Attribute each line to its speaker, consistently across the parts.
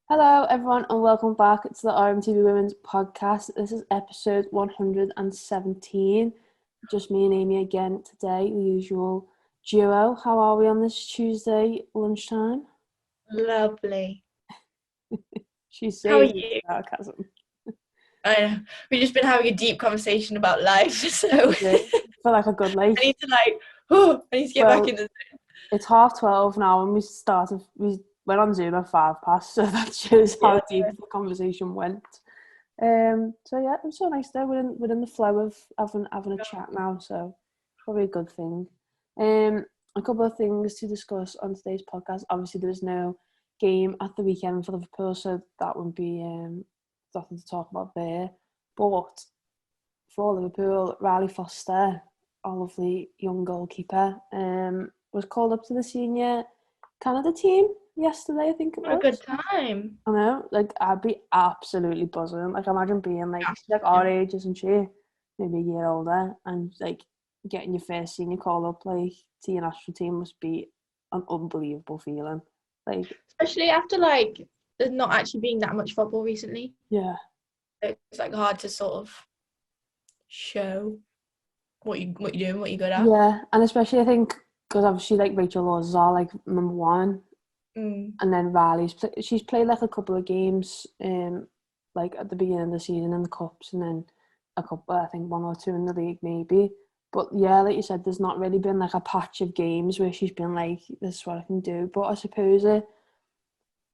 Speaker 1: Hello, everyone, and welcome back to the RMTV Women's Podcast. This is episode 117. Just me and Amy again today, the usual duo. How are we on this Tuesday lunchtime?
Speaker 2: Lovely.
Speaker 1: She's
Speaker 2: How are
Speaker 1: saying
Speaker 2: you?
Speaker 1: sarcasm.
Speaker 2: I know. We've just been having a deep conversation about life, so
Speaker 1: For like a good life.
Speaker 2: I need to get back in the zone.
Speaker 1: It's 12:30 now, and we went on Zoom at 5 past, so that shows how deep the conversation went. So yeah, it's so nice though. We're in the flow of having a chat now, so probably a good thing. A couple of things to discuss on today's podcast. Obviously, there was no game at the weekend for Liverpool, so that wouldn't be nothing to talk about there. But for Liverpool, Rylee Foster, our lovely young goalkeeper, was called up to the senior Canada team yesterday, I think it was.
Speaker 2: What a good time.
Speaker 1: I know, like, I'd be absolutely buzzing. Like, imagine being, like, she's like our age, isn't she? Maybe a year older, and, like, getting your first senior call up, like, to your national team must be an unbelievable feeling. Like,
Speaker 2: especially after, like, there's not actually being that much football recently.
Speaker 1: Yeah.
Speaker 2: It's, like, hard to sort of show what you're doing, what you're good at.
Speaker 1: Yeah, and especially, I think, because obviously, like, Rachel Laws is our, like, number one. And then she's played like a couple of games, like at the beginning of the season in the cups, and then a couple, I think 1 or 2 in the league maybe. But yeah, like you said, there's not really been like a patch of games where she's been like, this is what I can do. But I suppose it's.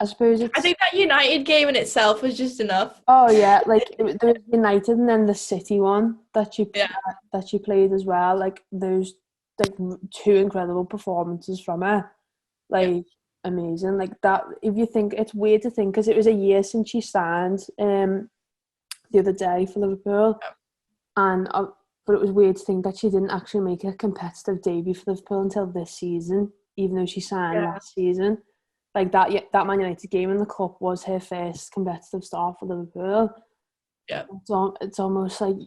Speaker 2: I think that United game in itself was just enough.
Speaker 1: Oh yeah, like there was United and then the City one that she played as well. Like those, like 2 incredible performances from her. Like. Amazing, like that. If you think, it's weird to think, because it was a year since she signed the other day for Liverpool, and but it was weird to think that she didn't actually make a competitive debut for Liverpool until this season, even though she signed last season. Like that Man United game in the cup was her first competitive start for Liverpool.
Speaker 2: Yeah,
Speaker 1: it's almost like,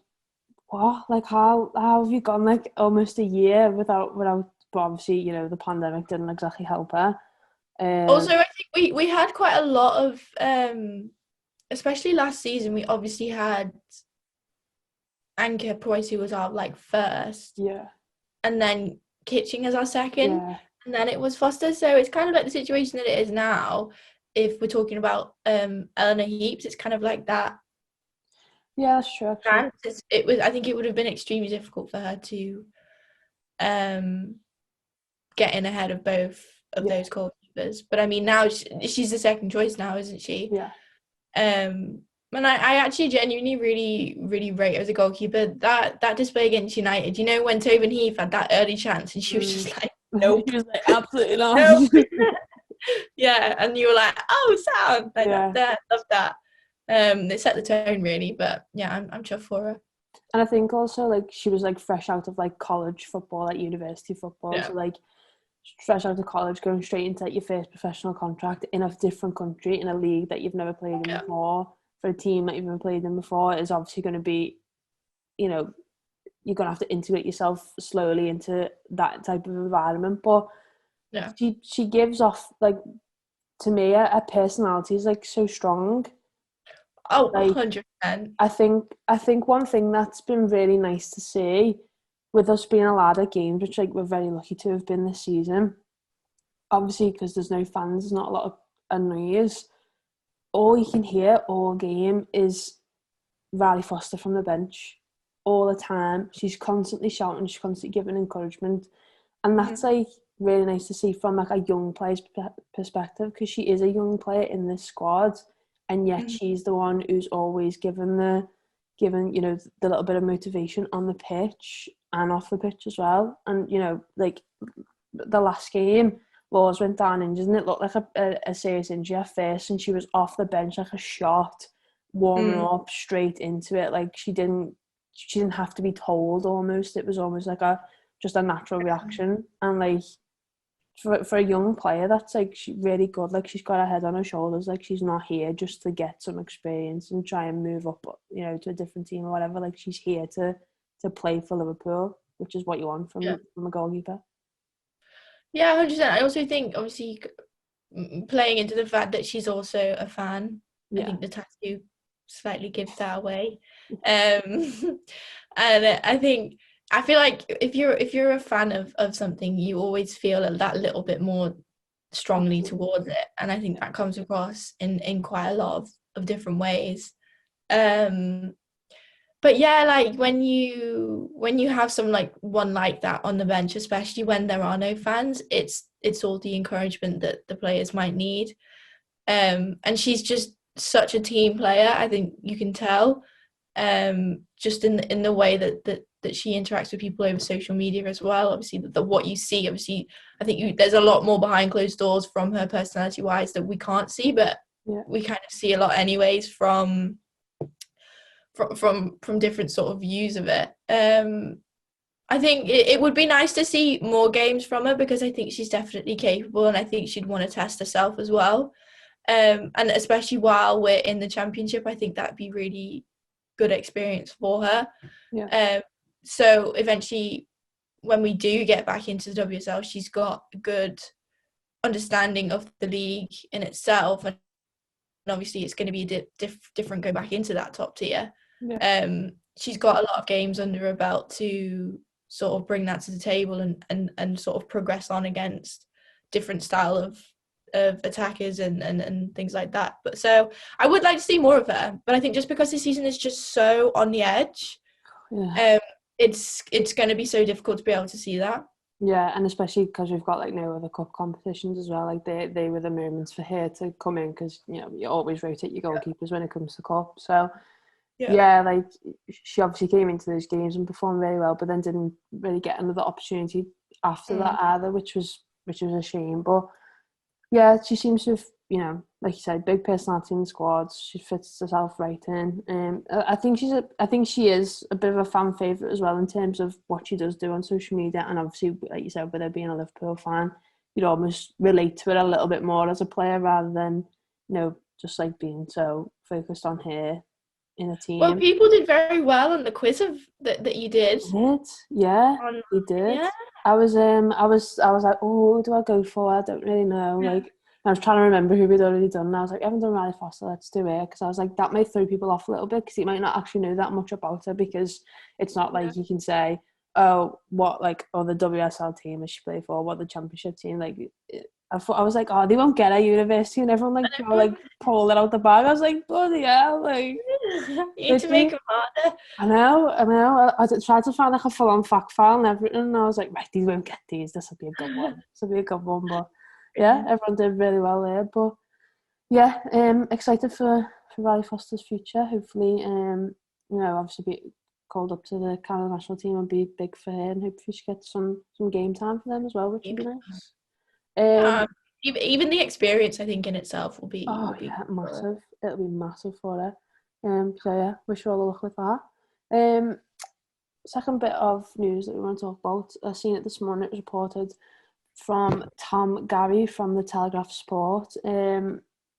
Speaker 1: what? Like how have you gone like almost a year without? But obviously, you know, the pandemic didn't exactly help her.
Speaker 2: Also, I think we had quite a lot of, especially last season, we obviously had Anke Price, who was our like first, and then Kitching as our second, and then it was Foster. So it's kind of like the situation that it is now. If we're talking about Eleanor Heaps, it's kind of like that.
Speaker 1: Yeah, that's true.
Speaker 2: I think it would have been extremely difficult for her to get in ahead of both of those goalkeepers. But I mean, now she's the second choice now, isn't she?
Speaker 1: Yeah.
Speaker 2: And I actually genuinely really, really rate her as a goalkeeper. That display against United, you know, when Tobin Heath had that early chance and she was just like, nope.
Speaker 1: She was like, absolutely not.
Speaker 2: Nope. Yeah, and you were like, oh, sound. Like, that, love that. It set the tone, really. But yeah, I'm chuffed for her.
Speaker 1: And I think also, like, she was like fresh out of like college football, like university football. So like fresh out of college, going straight into like, your first professional contract in a different country, in a league that you've never played in before, for a team that you've never played in before, is obviously going to be, you know, you're going to have to integrate yourself slowly into that type of environment. But she gives off, like, to me, her personality is like so strong.
Speaker 2: Oh, like, 100%.
Speaker 1: I think one thing that's been really nice to see, with us being allowed at games, which like we're very lucky to have been this season, obviously because there's no fans, there's not a lot of noise, all you can hear all game is Rylee Foster from the bench all the time. She's constantly shouting, she's constantly giving encouragement, and that's like really nice to see from like a young player's perspective, because she is a young player in this squad, and yet she's the one who's always given you know, the little bit of motivation on the pitch and off the pitch as well. And, you know, like the last game, Laws went down injured, and it looked like a serious injury at first, and she was off the bench like a shot, warming up straight into it. Like she didn't have to be told almost. It was almost like just a natural reaction. And like for a young player, that's like really good. Like she's got her head on her shoulders. Like she's not here just to get some experience and try and move up, you know, to a different team or whatever. Like she's here to play for Liverpool, which is what you want from a goalkeeper.
Speaker 2: Yeah, 100%. I also think, obviously, playing into the fact that she's also a fan, I think the tattoo slightly gives that away. And I feel like if you're a fan of something, you always feel that little bit more strongly towards it, and I think that comes across in quite a lot of different ways. But yeah, like when you have someone like one like that on the bench, especially when there are no fans, it's all the encouragement that the players might need. And she's just such a team player. I think you can tell, just in the way that she interacts with people over social media as well. Obviously, the what you see. Obviously, I think there's a lot more behind closed doors from her personality wise that we can't see, but we kind of see a lot anyways from different sort of views of it. I think it would be nice to see more games from her, because I think she's definitely capable, and I think she'd want to test herself as well. And especially while we're in the championship, I think that'd be really good experience for her. So eventually, when we do get back into the WSL, she's got a good understanding of the league in itself, and obviously it's going to be different going back into that top tier. She's got a lot of games under her belt to sort of bring that to the table and sort of progress on against different style of attackers and things like that. But so I would like to see more of her, but I think just because this season is just so on the edge, it's going to be so difficult to be able to see that.
Speaker 1: Yeah, and especially because we've got like no other cup competitions as well. Like they were the moments for her to come in, because you always rotate your goalkeepers when it comes to cup. So like she obviously came into those games and performed very well, but then didn't really get another opportunity after that either, which was a shame. But yeah, she seems to have, like you said, big personality in the squads. She fits herself right in. I think she is a bit of a fan favourite as well in terms of what she does do on social media. And obviously, like you said, with her being a Liverpool fan, you'd almost relate to it a little bit more as a player, rather than, just like being so focused on her in a team.
Speaker 2: Well, people did very well on the quiz that you did.
Speaker 1: Yeah, you did. Yeah. I was like, oh, who do I go for? I don't really know. Like, I was trying to remember who we'd already done, and I was like, I haven't done Rylee Foster, let's do it. Because I was like, that might throw people off a little bit, because you might not actually know that much about her, because it's not like you can say, oh, what, like, oh, the WSL team is she play for, what the championship team, like, I was like, oh, they won't get at university, and everyone like pulled it out the bag. I was like, bloody hell, like,
Speaker 2: you need to make them harder.
Speaker 1: I know. I tried to find like a full-on fact file and everything, and I was like, right, these won't get these. This will be a good one. But yeah, everyone did really well there. But yeah, excited for Rylee Foster's future. Hopefully, obviously be called up to the Canada national team and be big for her, and hopefully she gets some game time for them as well, which would be nice.
Speaker 2: Even the experience, I think, in itself will be
Speaker 1: massive. It'll be massive for her. So yeah, wish her all the luck with that. Second bit of news that we want to talk about. I seen it this morning. It was reported from Tom Gary from the Telegraph Sport.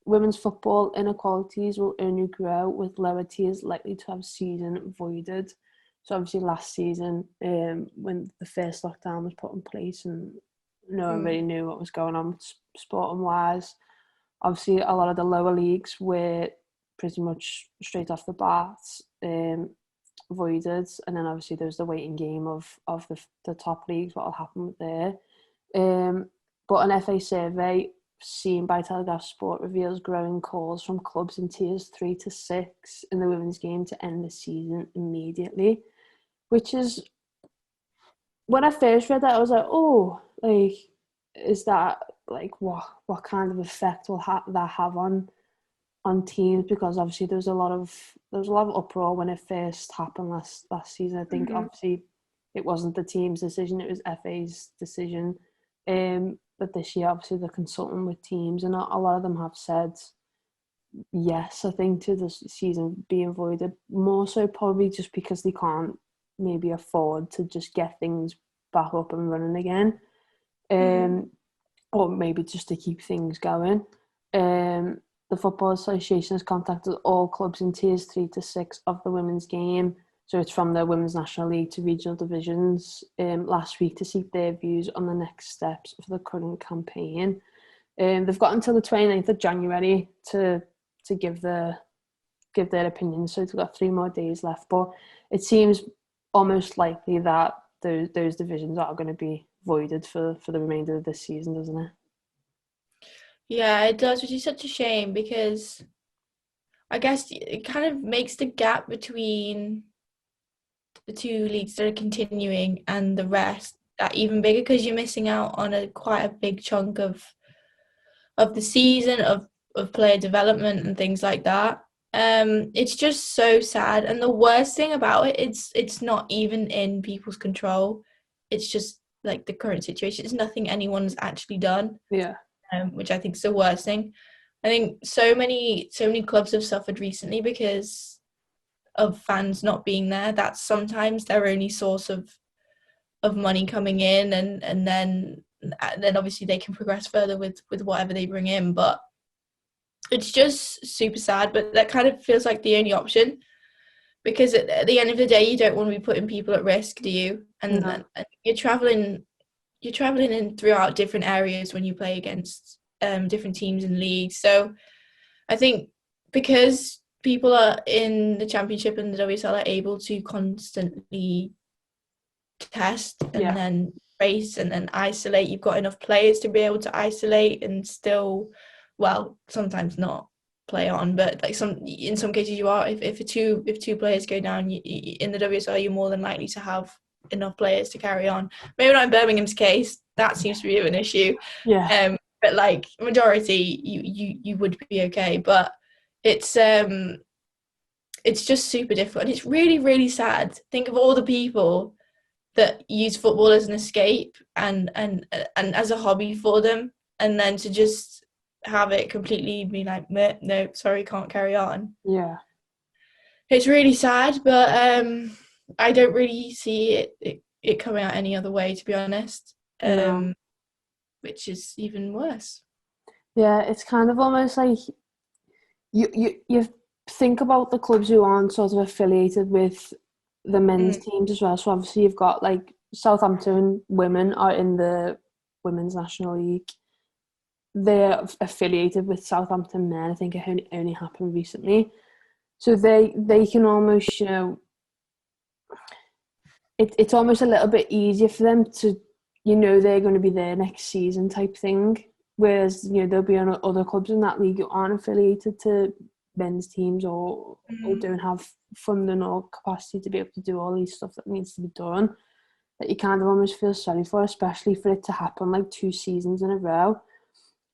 Speaker 1: Women's football inequalities will only grow, with lower tiers likely to have season voided. So obviously last season, when the first lockdown was put in place and no one really knew what was going on sporting wise, obviously a lot of the lower leagues were pretty much straight off the bat voided, and then obviously there's the waiting game of the top leagues, what will happen there. But an FA survey seen by Telegraph Sport reveals growing calls from clubs in tiers 3 to 6 in the women's game to end the season immediately, which is, when I first read that, I was like, oh, like, is that like what kind of effect will that have on teams? Because obviously there was a lot of uproar when it first happened last season. I think obviously it wasn't the team's decision, it was FA's decision. But this year, obviously they're consulting with teams, and a lot of them have said yes, I think, to the season being voided, more so probably just because they can't maybe afford to just get things back up and running again, or maybe just to keep things going. The Football Association has contacted all clubs in tiers 3 to 6 of the women's game So it's from the Women's National League to regional divisions last week to seek their views on the next steps for the current campaign. They've got until the 29th of January to give their opinions, so they've got 3 more days left. But it seems almost likely that those divisions are going to be voided for the remainder of this season, doesn't it?
Speaker 2: Yeah, it does, which is such a shame because I guess it kind of makes the gap between the 2 leagues that are continuing and the rest that even bigger, because you're missing out on quite a big chunk of the season of player development and things like that. It's just so sad, and the worst thing about it, it's not even in people's control. It's just like the current situation. It's nothing anyone's actually done.
Speaker 1: Yeah.
Speaker 2: Which I think is the worst thing. I think so many clubs have suffered recently because of fans not being there. That's sometimes their only source of money coming in, and then obviously they can progress further with whatever they bring in. But it's just super sad, but that kind of feels like the only option, because at the end of the day, you don't want to be putting people at risk, do you? And,
Speaker 1: No.
Speaker 2: and you're traveling in throughout different areas when you play against different teams and leagues. So I think because people are in the Championship and the WSL are able to constantly test and then race and then isolate, you've got enough players to be able to isolate and still, well, sometimes not play on, but like in some cases you are. If two players go down, in the WSL, you're more than likely to have enough players to carry on. Maybe not in Birmingham's case, that seems to be an issue. But like majority, you would be okay. But it's just super difficult, and it's really, really sad. Think of all the people that use football as an escape and as a hobby for them, and then to just have it completely be like, no, sorry, can't carry on.
Speaker 1: Yeah,
Speaker 2: it's really sad, but I don't really see it coming out any other way, to be honest.
Speaker 1: No.
Speaker 2: Which is even worse.
Speaker 1: Yeah, it's kind of almost like you think about the clubs who aren't sort of affiliated with the men's teams as well. So obviously you've got like Southampton women are in the Women's National League. They're affiliated with Southampton men. I think it only happened recently. So they can almost, it's almost a little bit easier for them to, they're going to be there next season type thing. Whereas, there'll be other clubs in that league who aren't affiliated to men's teams or don't have funding or capacity to be able to do all these stuff that needs to be done, that you kind of almost feel sorry for, especially for it to happen like 2 seasons in a row.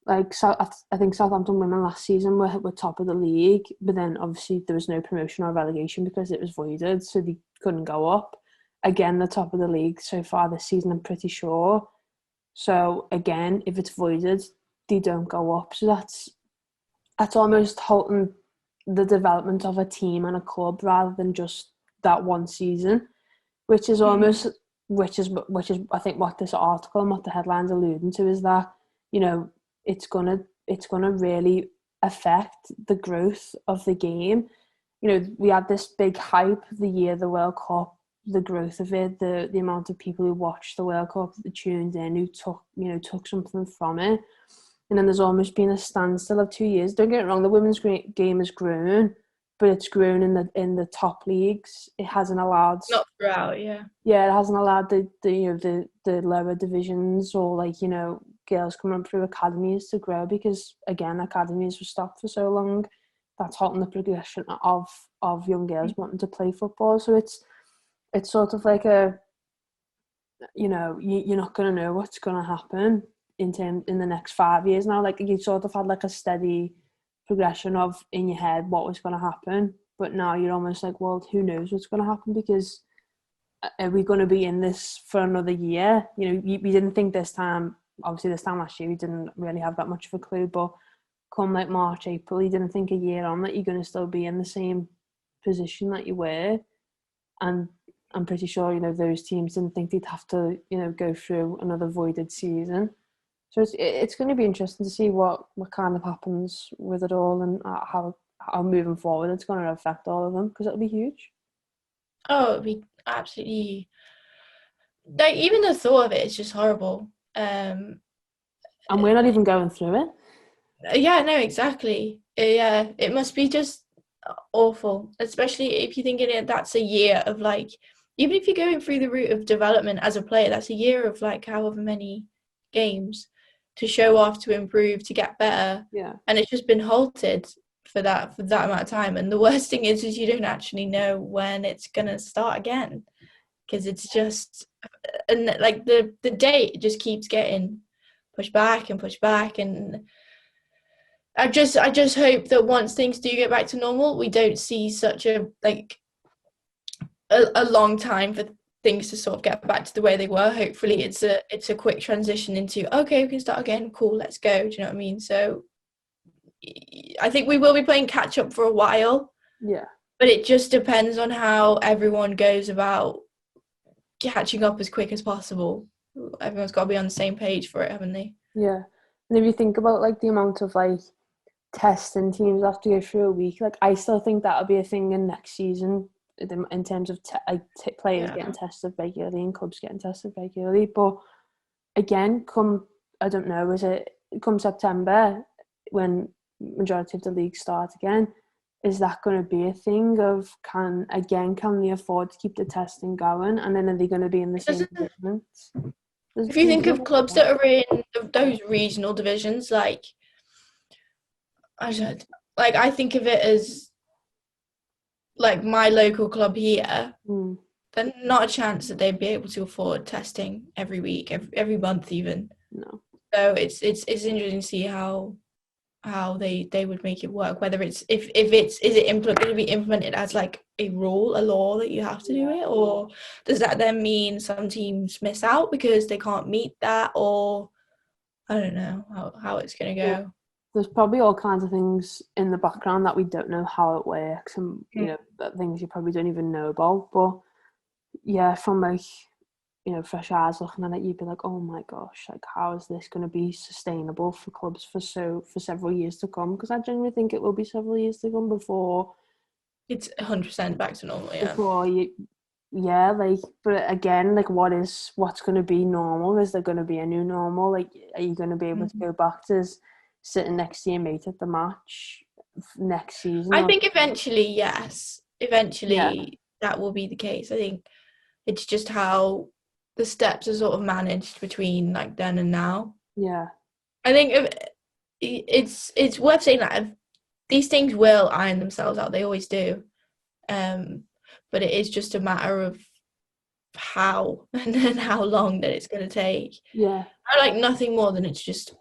Speaker 1: Like, I think Southampton women last season were top of the league, but then obviously there was no promotion or relegation because it was voided, so they couldn't go up. Again, the top of the league so far this season, I'm pretty sure. So again, if it's voided, they don't go up. So that's almost halting the development of a team and a club rather than just that one season, which is almost which is I think what this article and what the headline's alluding to is that, it's gonna really affect the growth of the game. We had this big hype the year the World Cup, the growth of it, the amount of people who watched the World Cup, that tuned in, who took something from it. And then there's almost been a standstill of 2 years. Don't get it wrong, the women's game has grown, but it's grown in the top leagues. It hasn't allowed,
Speaker 2: not throughout, yeah,
Speaker 1: it hasn't allowed the lower divisions or girls coming up through academies to grow, because again, academies were stopped for so long. That's halting the progression of young girls wanting to play football. So it's sort of like you're not going to know what's going to happen in the next 5 years now. Like, you sort of had like a steady progression of in your head what was going to happen, but now you're almost like, well, who knows what's going to happen, because are we going to be in this for another year? We didn't think this time, obviously this time last year we didn't really have that much of a clue, but come like March, April, you didn't think a year on that you're going to still be in the same position that you were. And I'm pretty sure, those teams didn't think they'd have to, go through another voided season. So it's going to be interesting to see what kind of happens with it all, and how moving forward it's going to affect all of them, because it'll be huge.
Speaker 2: Oh, it'd be absolutely, like, even the thought of it is just horrible.
Speaker 1: And we're not even going through it.
Speaker 2: Yeah, no, exactly. Yeah, it must be just awful, especially if you're thinking that's a year of, like, even if you're going through the route of development as a player, that's a year of, like, however many games to show off, to improve, to get better.
Speaker 1: Yeah.
Speaker 2: And it's just been halted for that amount of time. And the worst thing is you don't actually know when it's gonna start again, because it's just, and like the date just keeps getting pushed back and pushed back. And I just hope that once things do get back to normal, we don't see such a long time for things to sort of get back to the way they were. Hopefully it's a quick transition into, okay, we can start again, cool, let's go. Do you know what I mean? So I think we will be playing catch up for a while.
Speaker 1: Yeah.
Speaker 2: But it just depends on how everyone goes about catching up as quick as possible. Everyone's got to be on the same page for it, haven't they?
Speaker 1: Yeah. And if you think about, like, the amount of, like, testing teams have to go through a week, like, I still think that'll be a thing in next season in terms of players getting tested regularly and clubs getting tested regularly. But again, I don't know, come September when majority of the leagues start again, is that going to be a thing of can they afford to keep the testing going, and then are they going to be in the same predicaments?
Speaker 2: If you think of clubs that are in those regional divisions, like, I think of it as, like, my local club here, there's not a chance that they'd be able to afford testing every week, every month even.
Speaker 1: No.
Speaker 2: So it's interesting to see how they would make it work. Whether it's is it going to be implemented as, like, a rule, a law that you have to do it, or does that then mean some teams miss out because they can't meet that, or I don't know how it's going to go.
Speaker 1: Yeah. There's probably all kinds of things in the background that we don't know how it works, and you know, things you probably don't even know about. But yeah, from, like, you know, fresh eyes looking at it, you'd be like, oh my gosh, like, how is this going to be sustainable for clubs for several years to come? Because I genuinely think it will be several years to come before
Speaker 2: it's 100% back to normal. Yeah.
Speaker 1: Before like, but again, like, what's going to be normal? Is there going to be a new normal? Like, are you going to be able to go back to sitting next to your mate at the match next season?
Speaker 2: I think eventually, yes. Eventually, that will be the case. I think it's just how the steps are sort of managed between, like, then and now.
Speaker 1: Yeah.
Speaker 2: I think it's worth saying that these things will iron themselves out. They always do. But it is just a matter of how and then how long that it's going to take.
Speaker 1: Yeah.
Speaker 2: I like nothing more than it's just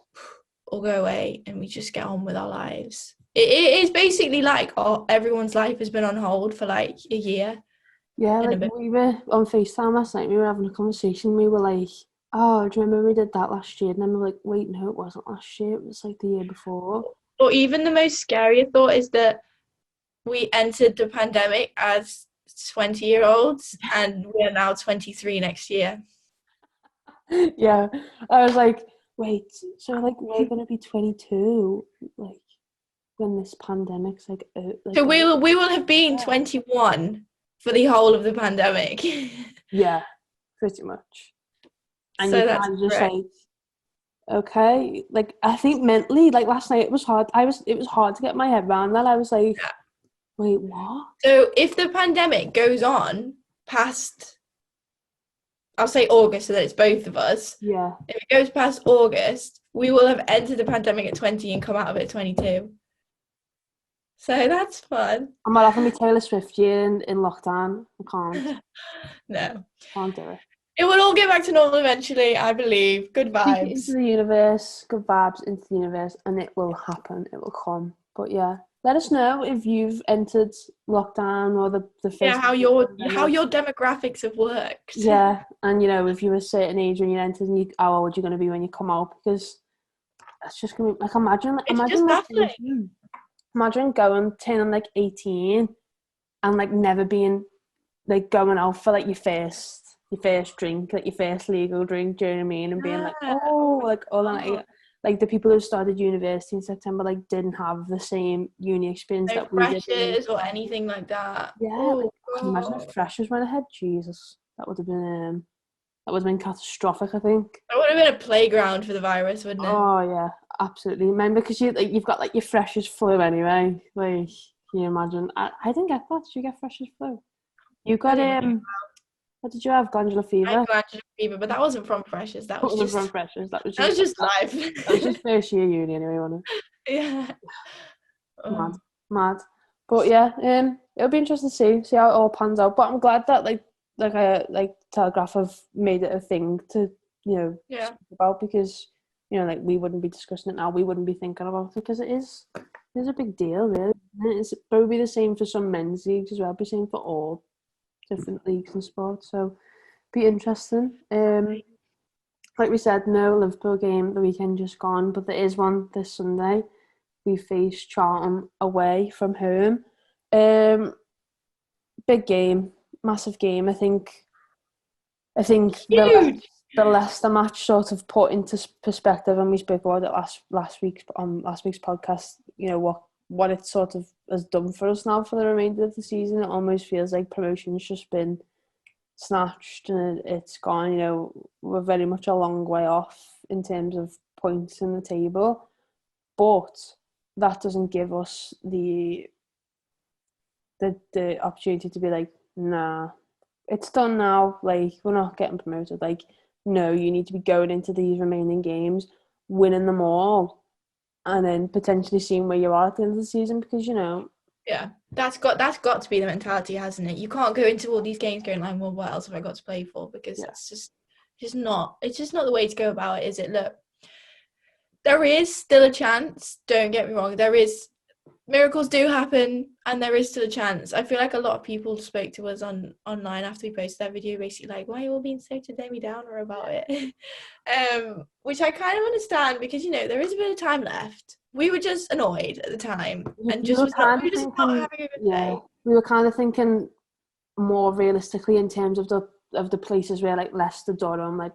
Speaker 2: all go away and we just get on with our lives. It is basically like, everyone's life has been on hold for, like, a year.
Speaker 1: Yeah, like, we were on FaceTime last night, we were having a conversation, we were like, oh, do you remember we did that last year? And then we're like, wait, no, it wasn't last year, it was, like, the year before.
Speaker 2: Or even the most scarier thought is that we entered the pandemic as 20-year-olds and we are now 23 next year.
Speaker 1: Yeah, I was like, wait, so, like, we're going to be 22, like, when this pandemic's, like
Speaker 2: so we will have been 21 for the whole of the pandemic.
Speaker 1: Yeah, pretty much. And
Speaker 2: so
Speaker 1: you kind of just like, okay, like, I think mentally, like, last night it was hard. It was hard to get my head around that. I was like, wait, what?
Speaker 2: So if the pandemic goes on past, I'll say August, so that it's both of us.
Speaker 1: Yeah.
Speaker 2: If it goes past August, we will have entered the pandemic at 20 and come out of it at 22. So that's fun.
Speaker 1: I might have to be Taylor Swift year in lockdown. I can't.
Speaker 2: No.
Speaker 1: Can't do it.
Speaker 2: It will all get back to normal eventually, I believe. Good vibes.
Speaker 1: Take it into the universe, good vibes into the universe, and it will happen. It will come. But yeah, let us know if you've entered lockdown or the
Speaker 2: yeah, how your demographics have worked.
Speaker 1: Yeah, and you know, if you're a certain age when you entered, and how old you're going to be when you come out, because that's just going to be like, imagine turning like 18 and like never being like going out for like your first drink, like your first legal drink, do you know what I mean? And being like, oh, like all that, like the people who started university in September like didn't have the same uni experience that we did.
Speaker 2: Freshers or anything like that.
Speaker 1: Yeah, like, can you imagine if freshers went ahead? Jesus, that would have been catastrophic, I think.
Speaker 2: That would have been a playground for the virus, wouldn't it?
Speaker 1: Oh yeah, absolutely. Remember, because you've got like your freshers flu anyway. Like, can you imagine? I didn't get that. Did you get freshers flu? You got what did you have? Glandular fever.
Speaker 2: I had glandular fever, but that wasn't from freshers. That was just
Speaker 1: from freshers. That was
Speaker 2: just life.
Speaker 1: That was just first year uni anyway, wasn't
Speaker 2: it? Yeah.
Speaker 1: Mad. But yeah, it'll be interesting to see how it all pans out. But I'm glad that like Telegraph have made it a thing to speak about, because like we wouldn't be discussing it now, we wouldn't be thinking about it, because it's a big deal, really. It's probably the same for some men's leagues as well. It'll be the same for all different leagues and sports, so be interesting. Like we said, no Liverpool game the weekend just gone, but there is one this Sunday. We face Charlton away from home. Big game, massive game. I think the Leicester match sort of put into perspective, and we spoke about it last week's podcast. What it sort of has done for us now for the remainder of the season. It almost feels like promotion's just been snatched and it's gone. We're very much a long way off in terms of points in the table, but that doesn't give us the opportunity to be like, nah, it's done now, like we're not getting promoted. Like, no, you need to be going into these remaining games, winning them all, and then potentially seeing where you are at the end of the season, because
Speaker 2: yeah, that's got to be the mentality, hasn't it? You can't go into all these games going like, well, what else have I got to play for? Because it's just not the way to go about it, is it? Look, there is still a chance, don't get me wrong, miracles do happen, and there is still a chance. I feel like a lot of people spoke to us online after we posted that video, basically like, why are you all being so Debbie Downer about it? Which I kind of understand, because there is a bit of time left. We were just annoyed at the time, and we were just not having a good day.
Speaker 1: We were kind of thinking more realistically in terms of the places where like Leicester, Durham, like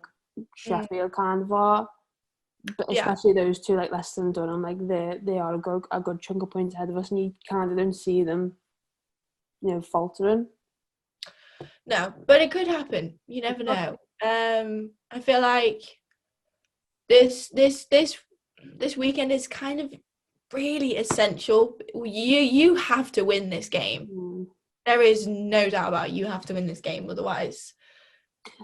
Speaker 1: Sheffield kind of are. But especially those two, like Leicester and Durham, like they are a good chunk of points ahead of us, and you kind of don't see them, faltering.
Speaker 2: No, but it could happen. You never know. I feel like this weekend is kind of really essential. You have to win this game. There is no doubt about it. You have to win this game, otherwise.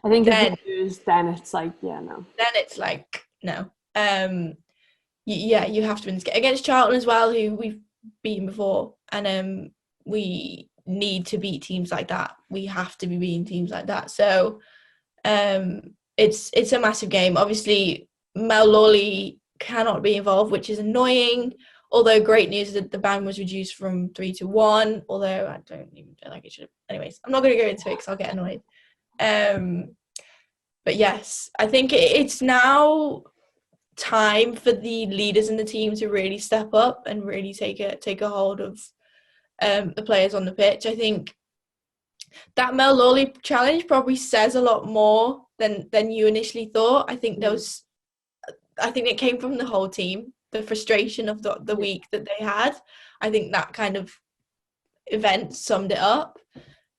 Speaker 1: I think if you lose, then it's like, no.
Speaker 2: Then it's like, no. You have to win this game against Charlton as well, who we've beaten before, and we need to beat teams like that. We have to be beating teams like that. So it's a massive game. Obviously, Mel Lawley cannot be involved, which is annoying. Although great news that the ban was reduced from 3 to 1. Although I don't like it should have. Anyways, I'm not going to go into it because I'll get annoyed. But yes, I think it's now time for the leaders in the team to really step up and really take a hold of the players on the pitch. I think that Mel Lawley challenge probably says a lot more than you initially thought. I think it came from the whole team, the frustration of the week that they had. I think that kind of event summed it up.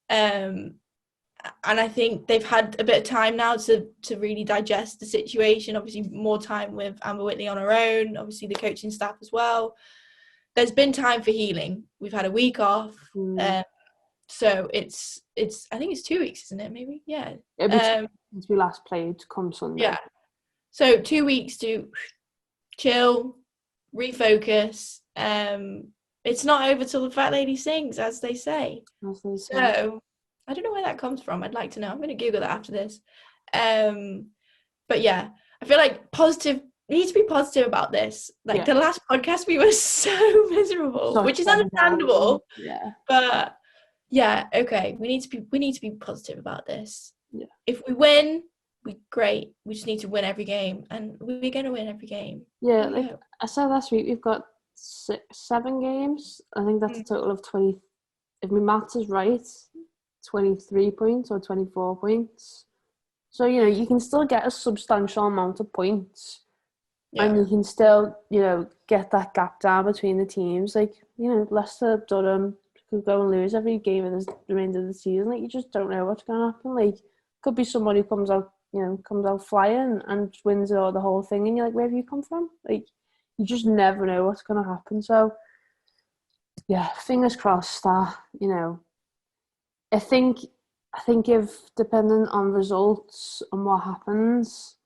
Speaker 2: And I think they've had a bit of time now to really digest the situation. Obviously, more time with Amber Whitley on her own. Obviously, the coaching staff as well. There's been time for healing. We've had a week off. So it's I think it's 2 weeks, isn't it? Maybe, yeah.
Speaker 1: It'll be since we last played come Sunday.
Speaker 2: Yeah. So 2 weeks to chill, refocus. It's not over till the fat lady sings, as they say. So I don't know where that comes from. I'd like to know. I'm going to Google that after this. But yeah, I feel like positive. We need to be positive about this. Like the last podcast, we were so miserable, which is understandable.
Speaker 1: Yeah.
Speaker 2: But yeah, okay. We need to be positive about this.
Speaker 1: Yeah.
Speaker 2: If we win, great. We just need to win every game, and we're going to win every game.
Speaker 1: Yeah, like I said last week, we've got 7 games. I think that's a total of 20. If my maths is right, 23 points or 24 points. So, you can still get a substantial amount of points and you can still, get that gap down between the teams. Like, Leicester, Durham could go and lose every game of the remainder of the season. Like, you just don't know what's going to happen. Like, could be somebody who comes out flying and wins it or the whole thing, and you're like, where have you come from? Like, you just never know what's going to happen. So, yeah, fingers crossed that, I think if depending on results and what happens,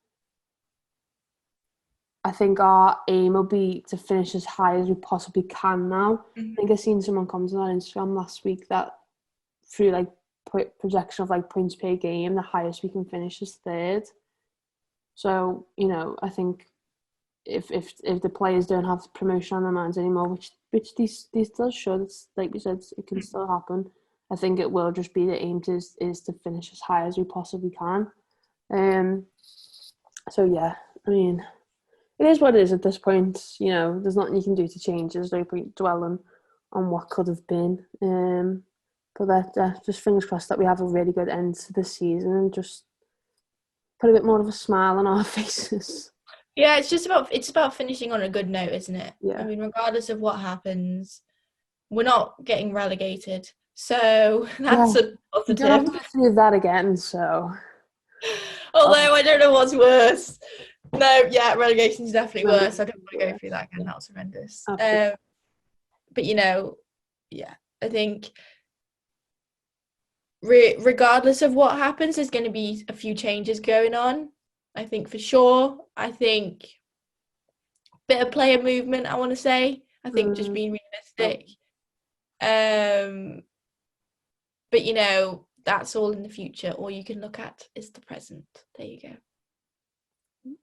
Speaker 1: I think our aim will be to finish as high as we possibly can now. I think I seen someone comment on Instagram last week that through like projection of like points per game, the highest we can finish is third. So, I think if the players don't have promotion on their minds anymore, which these still should, it's, like you said, it can still happen. I think it will just be the aim is to finish as high as we possibly can. So yeah, I mean, it is what it is at this point. There's nothing you can do to change. There's no point dwelling on what could have been. But that just fingers crossed that we have a really good end to the season and just put a bit more of a smile on our faces.
Speaker 2: Yeah, it's about finishing on a good note, isn't it?
Speaker 1: Yeah.
Speaker 2: I mean, regardless of what happens, we're not getting relegated. So that's a positive.
Speaker 1: You don't have to go through that again, so.
Speaker 2: Although I don't know what's worse. No, yeah, relegation's definitely worse. I don't want to go through that again. That was horrendous. But yeah, I think regardless of what happens, there's going to be a few changes going on. I think for sure. I think bit of player movement, I want to say. I think just being realistic. But that's all in the future. All you can look at is the present. There you go.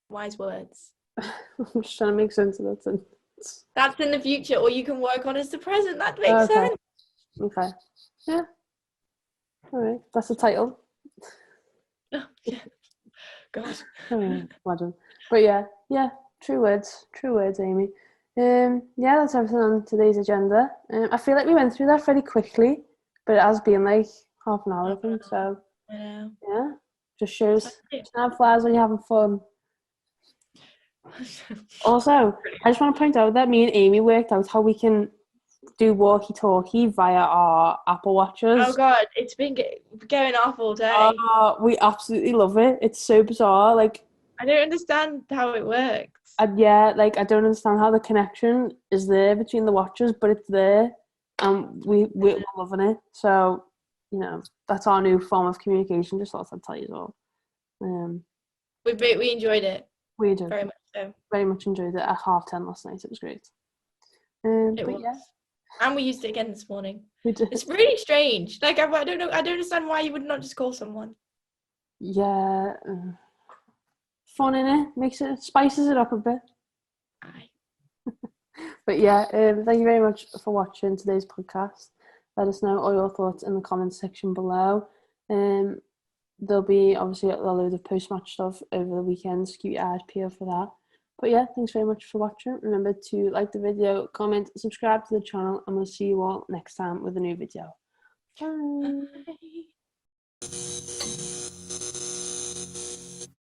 Speaker 2: Wise words.
Speaker 1: I'm just trying to make sense of that sentence.
Speaker 2: That's in the future. All you can work on is the present. That makes sense.
Speaker 1: Okay. Yeah. All right. That's the title.
Speaker 2: Oh, yeah. God.
Speaker 1: Imagine. But yeah. True words, Amy. That's everything on today's agenda. I feel like we went through that very quickly, but it has been like half an hour, I think. So yeah, just shows snap flowers when you're having fun. Also, I just want to point out that me and Amy worked out how we can do walkie-talkie via our Apple Watches.
Speaker 2: Oh God, it's been going off all day.
Speaker 1: We absolutely love it. It's so bizarre. Like,
Speaker 2: I don't understand how it works.
Speaker 1: I don't understand how the connection is there between the watches, but it's there, and we're loving it. So, that's our new form of communication. Just thought I'd tell you all.
Speaker 2: We enjoyed it.
Speaker 1: We did
Speaker 2: very much so.
Speaker 1: Very much enjoyed it at 10:30 last night. It was great.
Speaker 2: It was. Yeah. And we used it again this morning.
Speaker 1: We did.
Speaker 2: It's really strange. Like, I don't know. I don't understand why you would not just call someone.
Speaker 1: Yeah. Fun, innit? Spices it up a bit.
Speaker 2: Aye.
Speaker 1: But yeah, thank you very much for watching today's podcast. Let us know all your thoughts in the comments section below. There'll be obviously a load of post-match stuff over the weekend, so keep your eyes peeled for that. But yeah, thanks very much for watching. Remember to like the video, comment, subscribe to the channel, and we'll see you all next time with a new video. Bye.